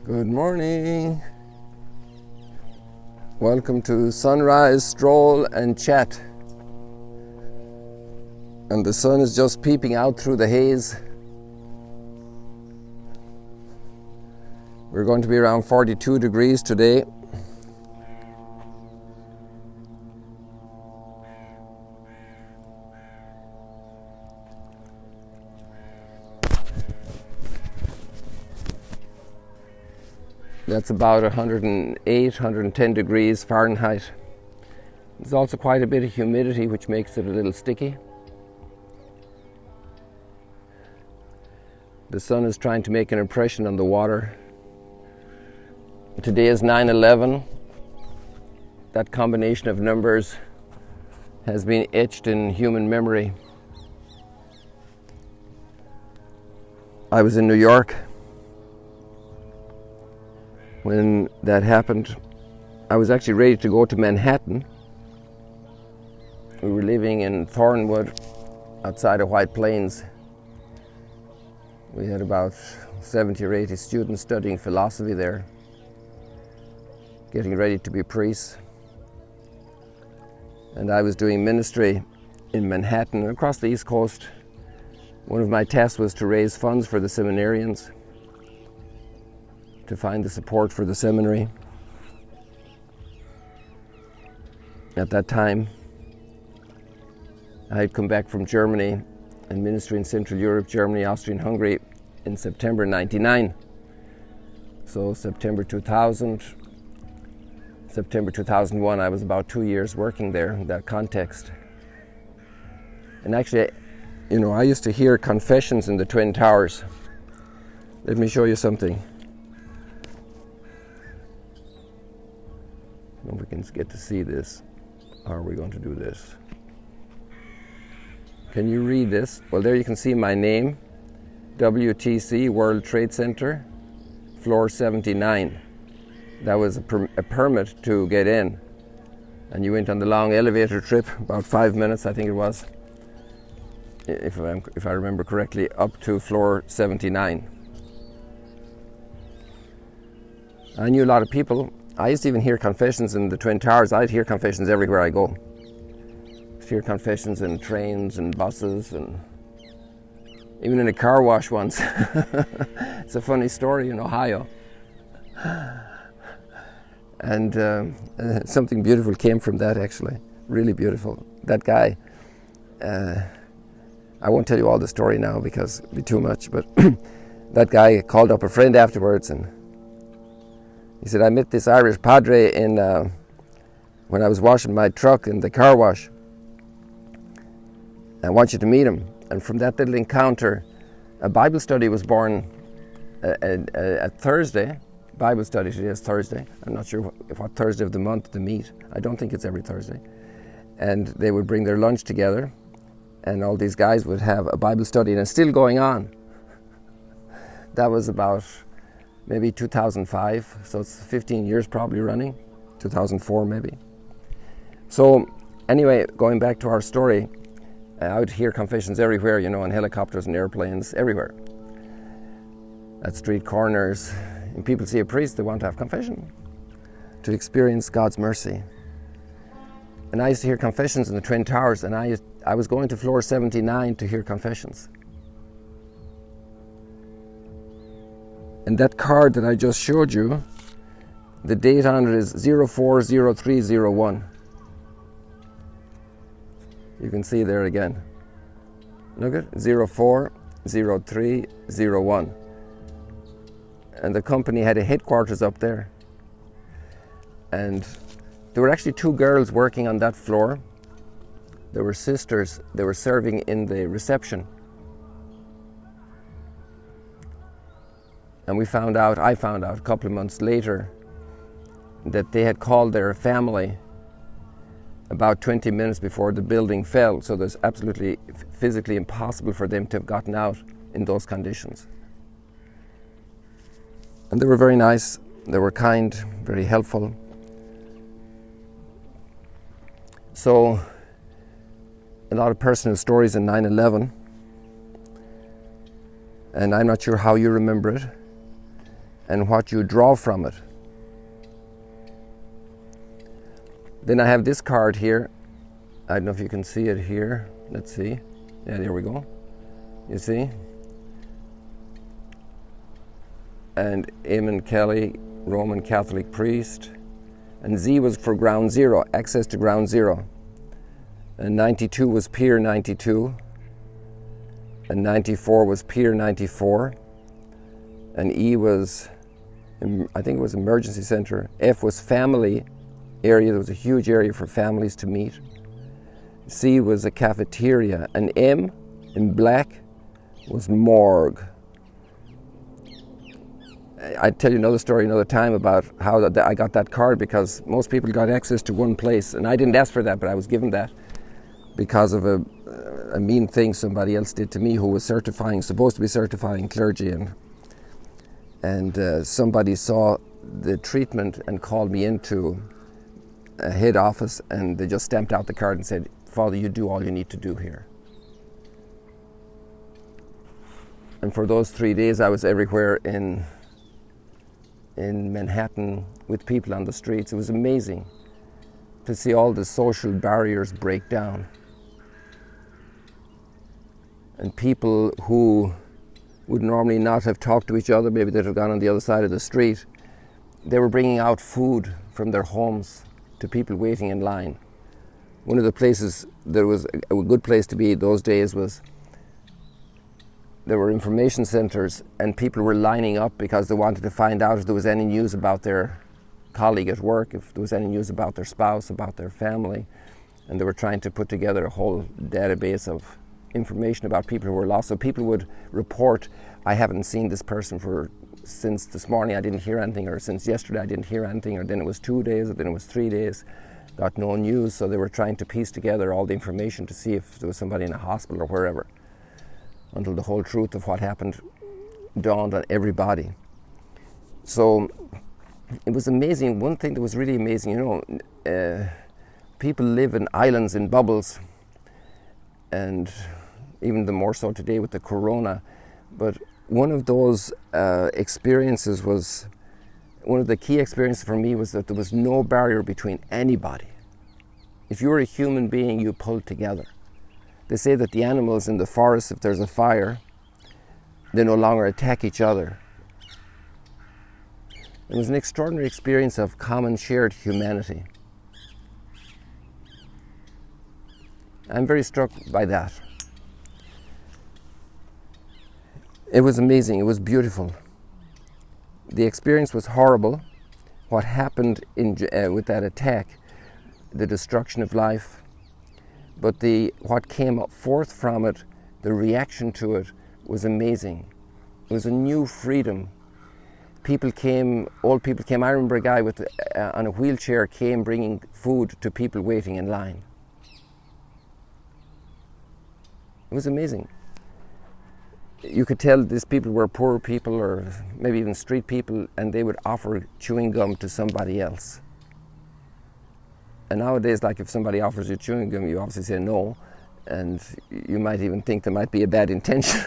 Good morning. Welcome to Sunrise Stroll and Chat. And the sun is just peeping out through the haze. We're going to be around 42 degrees today. That's about 108, 110 degrees Fahrenheit. There's also quite a bit of humidity, which makes it a little sticky. The sun is trying to make an impression on the water. Today is 9/11. That combination of numbers has been etched in human memory. I was in New York when that happened. I was actually ready to go to Manhattan. We were living in Thornwood outside of White Plains. We had about 70 or 80 students studying philosophy there, getting ready to be priests. And I was doing ministry in Manhattan and across the East Coast. One of my tasks was to raise funds for the seminarians, to find the support for the seminary. At that time, I had come back from Germany and ministry in Central Europe, Germany, Austria, and Hungary in September 99. So September 2000, September 2001, I was about 2 years working there in that context. And actually, I used to hear confessions in the Twin Towers. Let me show you something. If we can get to see this, how are we going to do this? Can you read this? Well, there you can see my name, WTC, World Trade Center, floor 79. That was a permit to get in. And you went on the long elevator trip, about 5 minutes, I think it was, if I remember correctly, up to floor 79. I knew a lot of people. I used to even hear confessions in the Twin Towers. I'd hear confessions everywhere I go. I'd hear confessions in trains and buses and even in a car wash once. It's a funny story in Ohio. And something beautiful came from that, actually. Really beautiful. That guy, I won't tell you all the story now because it'd be too much, but that guy called up a friend afterwards and he said, I met this Irish padre when I was washing my truck in the car wash. I want you to meet him. And from that little encounter, a Bible study was born a Thursday. Bible study today is Thursday. I'm not sure what Thursday of the month to meet. I don't think it's every Thursday. And they would bring their lunch together and all these guys would have a Bible study, and it's still going on. That was about maybe 2005, so it's 15 years probably running, 2004 maybe. So anyway, going back to our story, I would hear confessions everywhere, on helicopters and airplanes, everywhere. At street corners, and people see a priest, they want to have confession, to experience God's mercy. And I used to hear confessions in the Twin Towers, and I was going to floor 79 to hear confessions. And that card that I just showed you, the date on it is 040301. You can see there again. Look at 040301. And the company had a headquarters up there. And there were actually two girls working on that floor. They were sisters. They were serving in the reception. And I found out a couple of months later that they had called their family about 20 minutes before the building fell. So there's absolutely physically impossible for them to have gotten out in those conditions. And they were very nice, they were kind, very helpful. So a lot of personal stories in 9/11. And I'm not sure how you remember it. and what you draw from it. Then I have this card here. I don't know if you can see it here. Let's see. Yeah, there we go. You see? And Eamon Kelly, Roman Catholic priest. And Z was for ground zero, access to ground zero. And 92 was Pier 92. And 94 was Pier 94. And E was, I think it was emergency center. F was family area. There was a huge area for families to meet. C was a cafeteria. And M, in black, was morgue. I'd tell you another story another time about how I got that card, because most people got access to one place, and I didn't ask for that, but I was given that because of a mean thing somebody else did to me, who was supposed to be certifying clergy, and somebody saw the treatment and called me into a head office, and they just stamped out the card and said, "Father, you do all you need to do here." And for those 3 days I was everywhere in Manhattan with people on the streets. It was amazing to see all the social barriers break down. And people who would normally not have talked to each other, maybe they'd have gone on the other side of the street, they were bringing out food from their homes to people waiting in line. One of the places that was a good place to be those days was there were information centers, and people were lining up because they wanted to find out if there was any news about their colleague at work, if there was any news about their spouse, about their family. And they were trying to put together a whole database of information about people who were lost. So people would report, "I haven't seen this person since this morning, I didn't hear anything," or "since yesterday I didn't hear anything," or then it was 2 days, or then it was 3 days, got no news. So they were trying to piece together all the information to see if there was somebody in a hospital or wherever, until the whole truth of what happened dawned on everybody. So it was amazing. One thing that was really amazing, people live in islands, in bubbles, and even the more so today with the corona. But one of those experiences was, one of the key experiences for me was that there was no barrier between anybody. If you were a human being, you pulled together. They say that the animals in the forest, if there's a fire, they no longer attack each other. It was an extraordinary experience of common shared humanity. I'm very struck by that. It was amazing, it was beautiful. The experience was horrible. What happened with that attack, the destruction of life, but what came forth from it, the reaction to it, was amazing. It was a new freedom. Old people came. I remember a guy on a wheelchair came bringing food to people waiting in line. It was amazing. You could tell these people were poor people, or maybe even street people, and they would offer chewing gum to somebody else. And nowadays, like, if somebody offers you chewing gum, you obviously say no, and you might even think there might be a bad intention.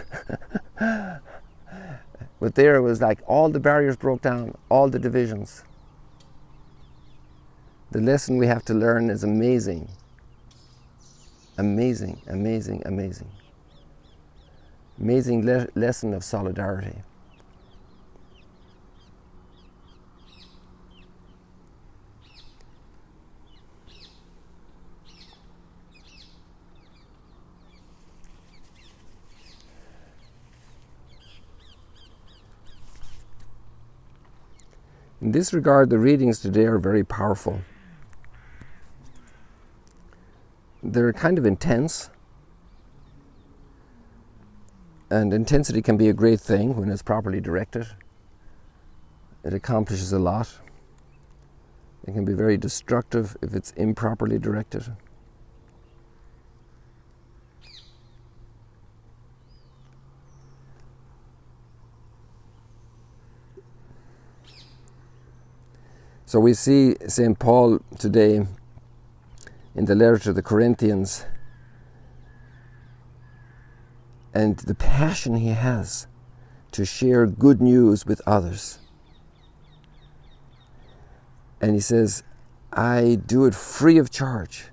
But there it was like all the barriers broke down, all the divisions. The lesson we have to learn is amazing. Amazing, amazing, amazing. Amazing lesson of solidarity. In this regard, the readings today are very powerful. They're kind of intense, and intensity can be a great thing when it's properly directed. It accomplishes a lot. It can be very destructive if it's improperly directed. So we see St. Paul today in the letter to the Corinthians, and the passion he has to share good news with others. And he says, I do it free of charge.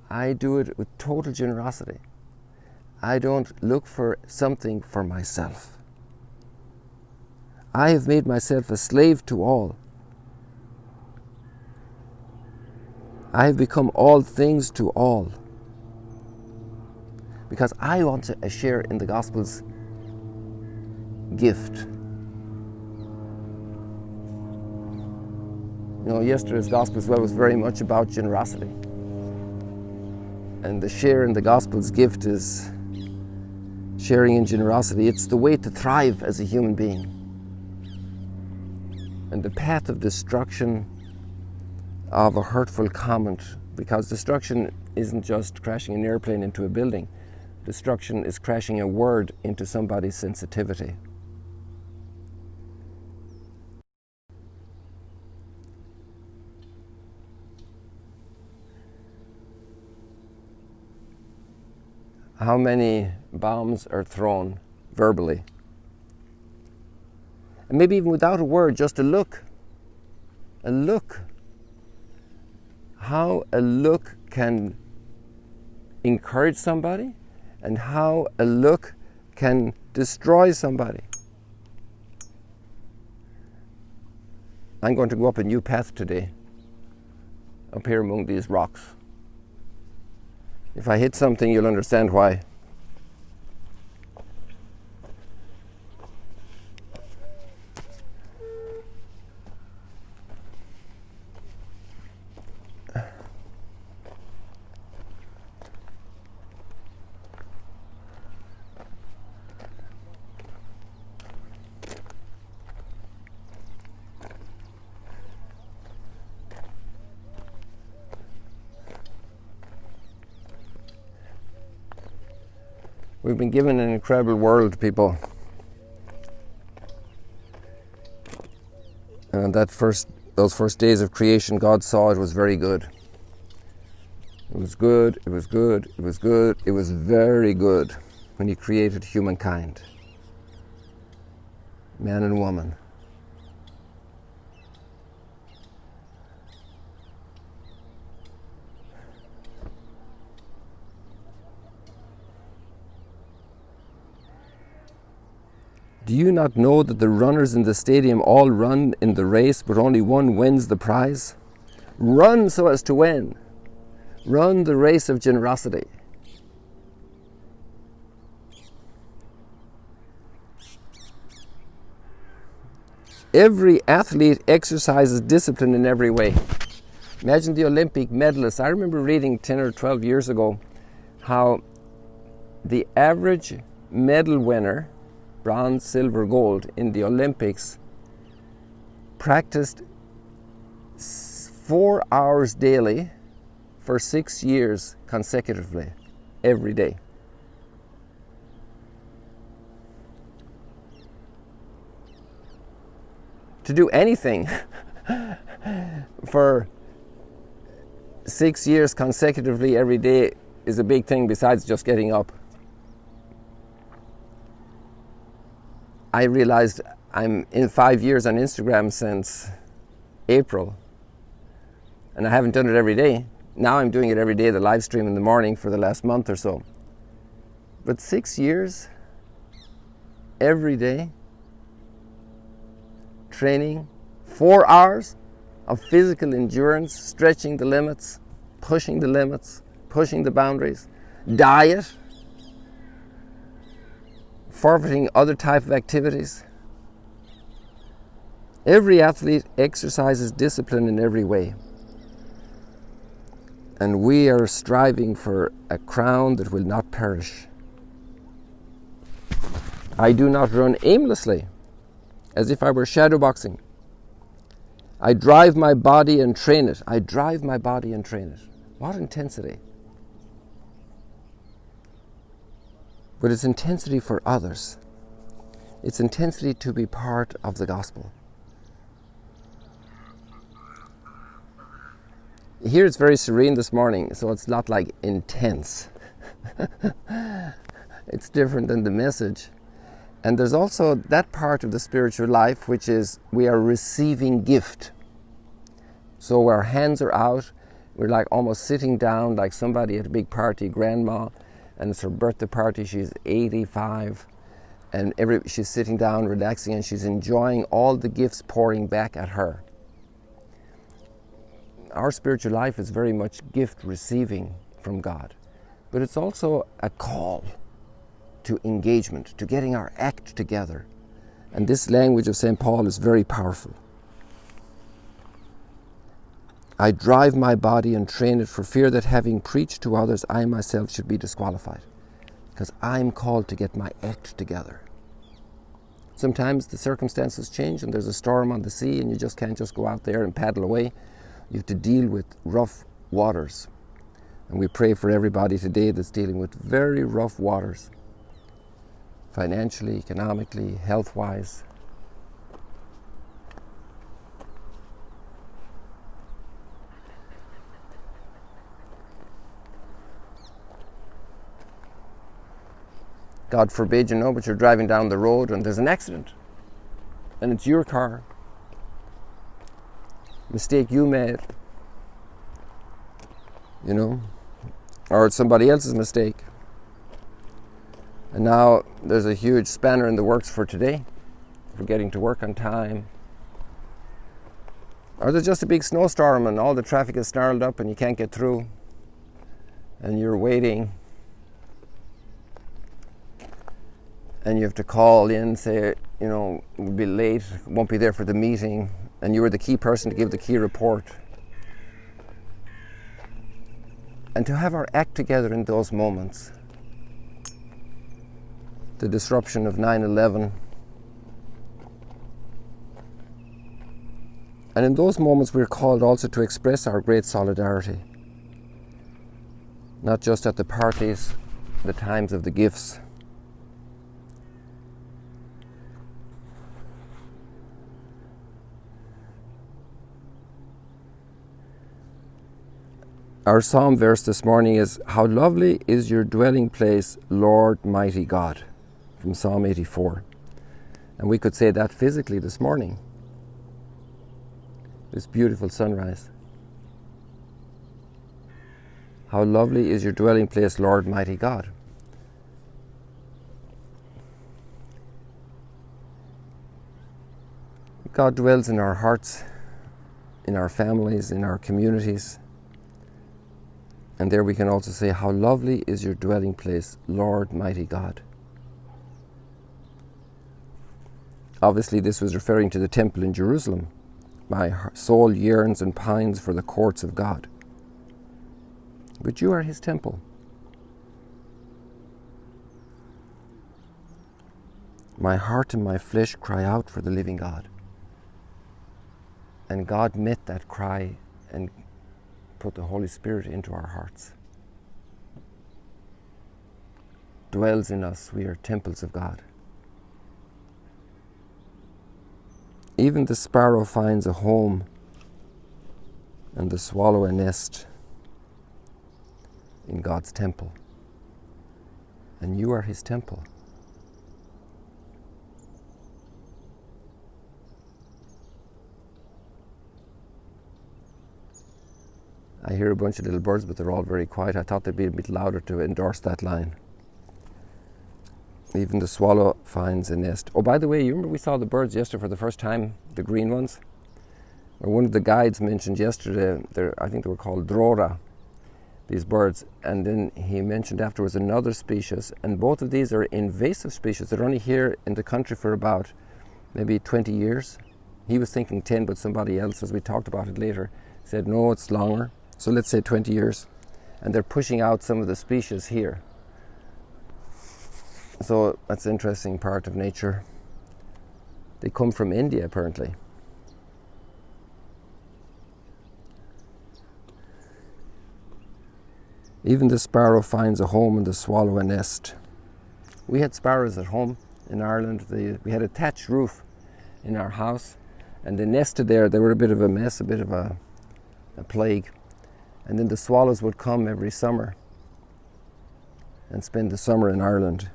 I do it with total generosity. I don't look for something for myself. I have made myself a slave to all. I have become all things to all. Because I want to share in the gospel's gift. Yesterday's gospel as well was very much about generosity. And the share in the gospel's gift is sharing in generosity. It's the way to thrive as a human being. And the path of destruction of a hurtful comment, because destruction isn't just crashing an airplane into a building. Destruction is crashing a word into somebody's sensitivity. How many bombs are thrown verbally? And maybe even without a word, just a look. A look. How a look can encourage somebody and how a look can destroy somebody. I'm going to go up a new path today, up here among these rocks. If I hit something, you'll understand why. We've been given an incredible world, people. And those first days of creation, God saw it was very good. It was good, it was good, it was good, it was very good when He created humankind, man and woman. Do you not know that the runners in the stadium all run in the race, but only one wins the prize? Run so as to win. Run the race of generosity. Every athlete exercises discipline in every way. Imagine the Olympic medalists. I remember reading 10 or 12 years ago how the average medal winner, bronze, silver, gold, in the Olympics, practiced 4 hours daily for 6 years consecutively, every day. To do anything for 6 years consecutively every day is a big thing besides just getting up. I realized I'm in 5 years on Instagram since April, and I haven't done it every day. Now I'm doing it every day, the live stream in the morning for the last month or so. But 6 years, every day, training, 4 hours of physical endurance, stretching the limits, pushing the boundaries, diet, forfeiting other type of activities. Every athlete exercises discipline in every way. And we are striving for a crown that will not perish. I do not run aimlessly, as if I were shadowboxing. I drive my body and train it. I drive my body and train it. What intensity. But it's intensity for others. It's intensity to be part of the gospel. Here it's very serene this morning, so it's not like intense. It's different than the message. And there's also that part of the spiritual life which is we are receiving gift. So our hands are out. We're like almost sitting down like somebody at a big party, grandma, and it's her birthday party. She's 85, and she's sitting down, relaxing, and she's enjoying all the gifts pouring back at her. Our spiritual life is very much gift receiving from God, but it's also a call to engagement, to getting our act together. And this language of St. Paul is very powerful. I drive my body and train it for fear that having preached to others, I myself should be disqualified. Because I'm called to get my act together. Sometimes the circumstances change and there's a storm on the sea and you just can't just go out there and paddle away. You have to deal with rough waters. And we pray for everybody today that's dealing with very rough waters. Financially, economically, health-wise. God forbid, but you're driving down the road and there's an accident. And it's your car. Mistake you made. Or it's somebody else's mistake. And now there's a huge spanner in the works for today, for getting to work on time. Or there's just a big snowstorm and all the traffic is snarled up and you can't get through. And you're waiting. And you have to call in, say, we'll be late, won't be there for the meeting, and you were the key person to give the key report. And to have our act together in those moments, the disruption of 9/11, and in those moments we're called also to express our great solidarity, not just at the parties, the times of the gifts. Our psalm verse this morning is, "How lovely is your dwelling place, Lord mighty God," from Psalm 84. And we could say that physically this morning, this beautiful sunrise. How lovely is your dwelling place, Lord mighty God. God dwells in our hearts, in our families, in our communities. And there we can also say, how lovely is your dwelling place, Lord mighty God. Obviously this was referring to the temple in Jerusalem. My soul yearns and pines for the courts of God. But you are his temple. My heart and my flesh cry out for the living God. And God met that cry and put the Holy Spirit into our hearts. Dwells in us, we are temples of God. Even the sparrow finds a home and the swallow a nest in God's temple. And you are his temple. I hear a bunch of little birds, but they're all very quiet. I thought they'd be a bit louder to endorse that line. Even the swallow finds a nest. Oh, by the way, you remember we saw the birds yesterday for the first time, the green ones? Well, one of the guides mentioned yesterday, I think they were called drora, these birds. And then he mentioned afterwards another species. And both of these are invasive species. They're only here in the country for about maybe 20 years. He was thinking 10, but somebody else, as we talked about it later, said no, it's longer. So let's say 20 years. And they're pushing out some of the species here. So that's an interesting part of nature. They come from India, apparently. Even the sparrow finds a home and the swallow a nest. We had sparrows at home in Ireland. We had a thatched roof in our house, and they nested there. They were a bit of a mess, a bit of a plague. And then the swallows would come every summer and spend the summer in Ireland.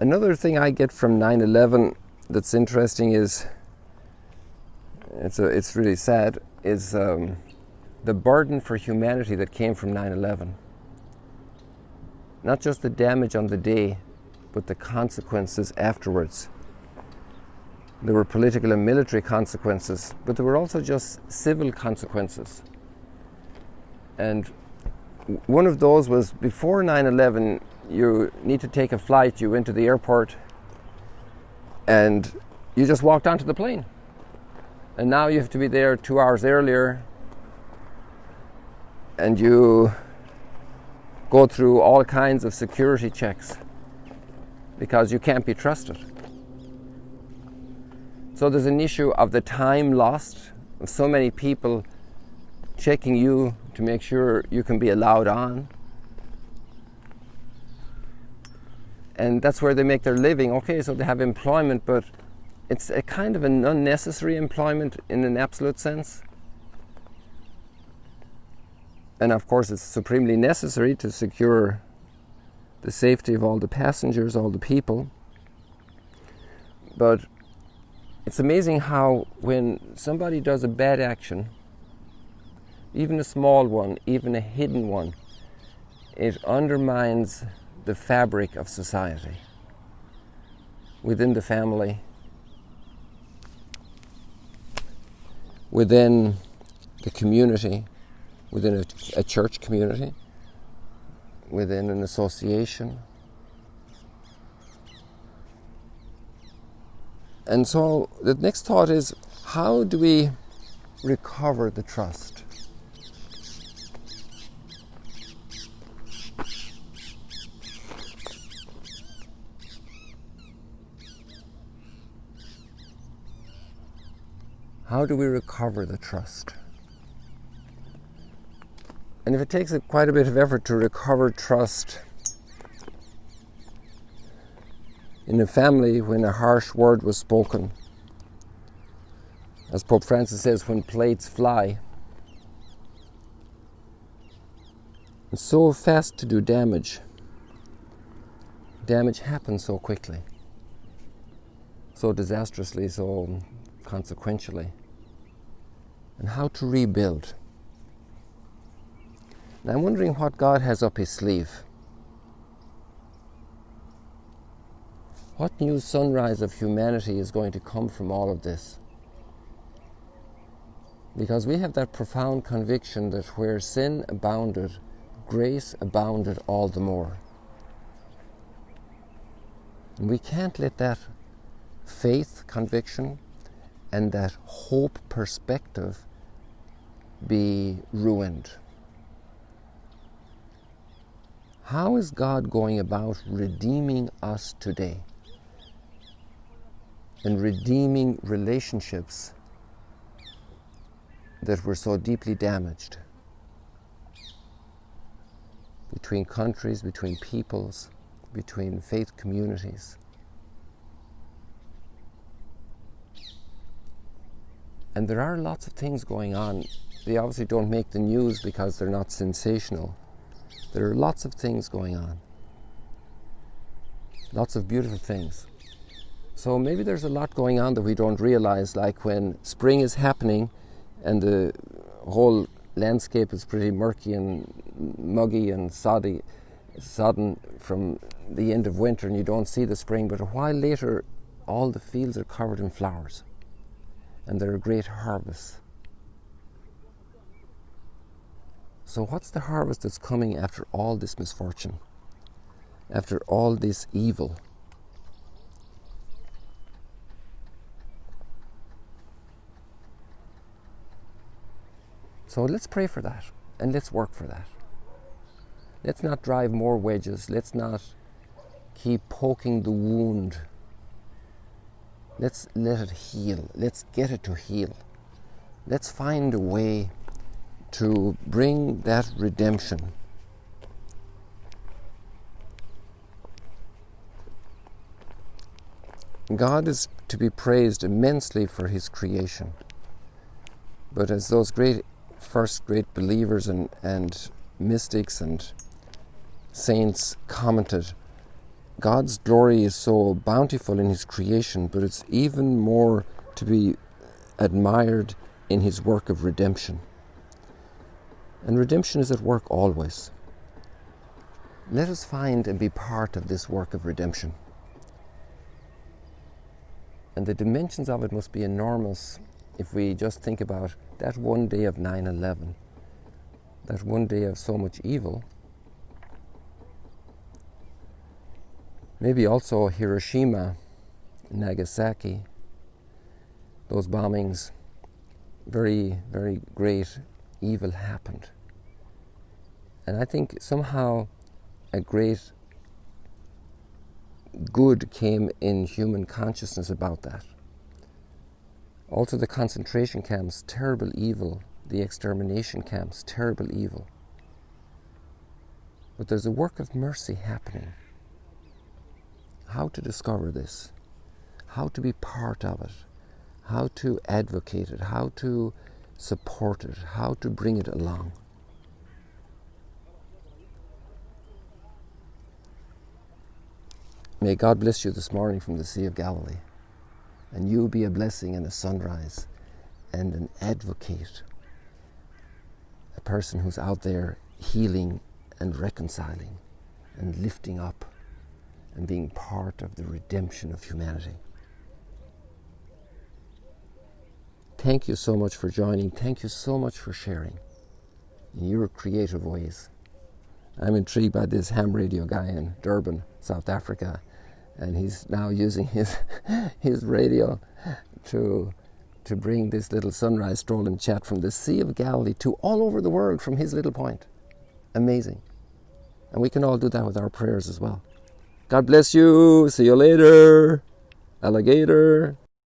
Another thing I get from 9/11 that's interesting is, it's really sad, is the burden for humanity that came from 9/11. Not just the damage on the day, but the consequences afterwards. There were political and military consequences, but there were also just civil consequences. And one of those was, before 9/11, you need to take a flight, you went to the airport and you just walked onto the plane. And now you have to be there 2 hours earlier, and you go through all kinds of security checks because you can't be trusted. So there's an issue of the time lost, of so many people checking you to make sure you can be allowed on. And that's where they make their living. Okay, so they have employment, but it's a kind of an unnecessary employment in an absolute sense. And of course it's supremely necessary to secure the safety of all the passengers, all the people. But it's amazing how when somebody does a bad action, even a small one, even a hidden one, it undermines the fabric of society, within the family, within the community, within a church community, within an association. And so the next thought is, how do we recover the trust? How do we recover the trust? And if it takes quite a bit of effort to recover trust in a family when a harsh word was spoken, as Pope Francis says, when plates fly, and so fast to do damage, damage happens so quickly, so disastrously, so consequentially, and how to rebuild. And I'm wondering what God has up his sleeve. What new sunrise of humanity is going to come from all of this? Because we have that profound conviction that where sin abounded, grace abounded all the more. And we can't let that faith conviction and that hope perspective be ruined. How is God going about redeeming us today and redeeming relationships that were so deeply damaged between countries, between peoples, between faith communities? And there are lots of things going on. They obviously don't make the news because they're not sensational. There are lots of things going on. Lots of beautiful things. So maybe there's a lot going on that we don't realize, like when spring is happening and the whole landscape is pretty murky and muggy and sodden from the end of winter, and you don't see the spring, but a while later all the fields are covered in flowers and there are great harvests. So what's the harvest that's coming after all this misfortune, after all this evil? So let's pray for that, and let's work for that. Let's not drive more wedges. Let's not keep poking the wound. Let's let it heal. Let's get it to heal. Let's find a way to bring that redemption. God is to be praised immensely for his creation. But as those first great believers and mystics and saints commented, God's glory is so bountiful in His creation, but it's even more to be admired in His work of redemption. And redemption is at work always. Let us find and be part of this work of redemption. And the dimensions of it must be enormous if we just think about that one day of 9/11, that one day of so much evil. Maybe also Hiroshima, Nagasaki, those bombings, very, very great evil happened. And I think somehow a great good came in human consciousness about that. Also the concentration camps, terrible evil, the extermination camps, terrible evil. But there's a work of mercy happening. How to discover this, how to be part of it, how to advocate it, how to support it, how to bring it along. May God bless you this morning from the Sea of Galilee, and you be a blessing and a sunrise and an advocate, a person who's out there healing and reconciling and lifting up and being part of the redemption of humanity. Thank you so much for joining. Thank you so much for sharing in your creative ways. I'm intrigued by this ham radio guy in Durban, South Africa, and he's now using his radio to bring this little sunrise stroll and chat from the Sea of Galilee to all over the world from his little point. Amazing. And we can all do that with our prayers as well. God bless you. See you later. Alligator.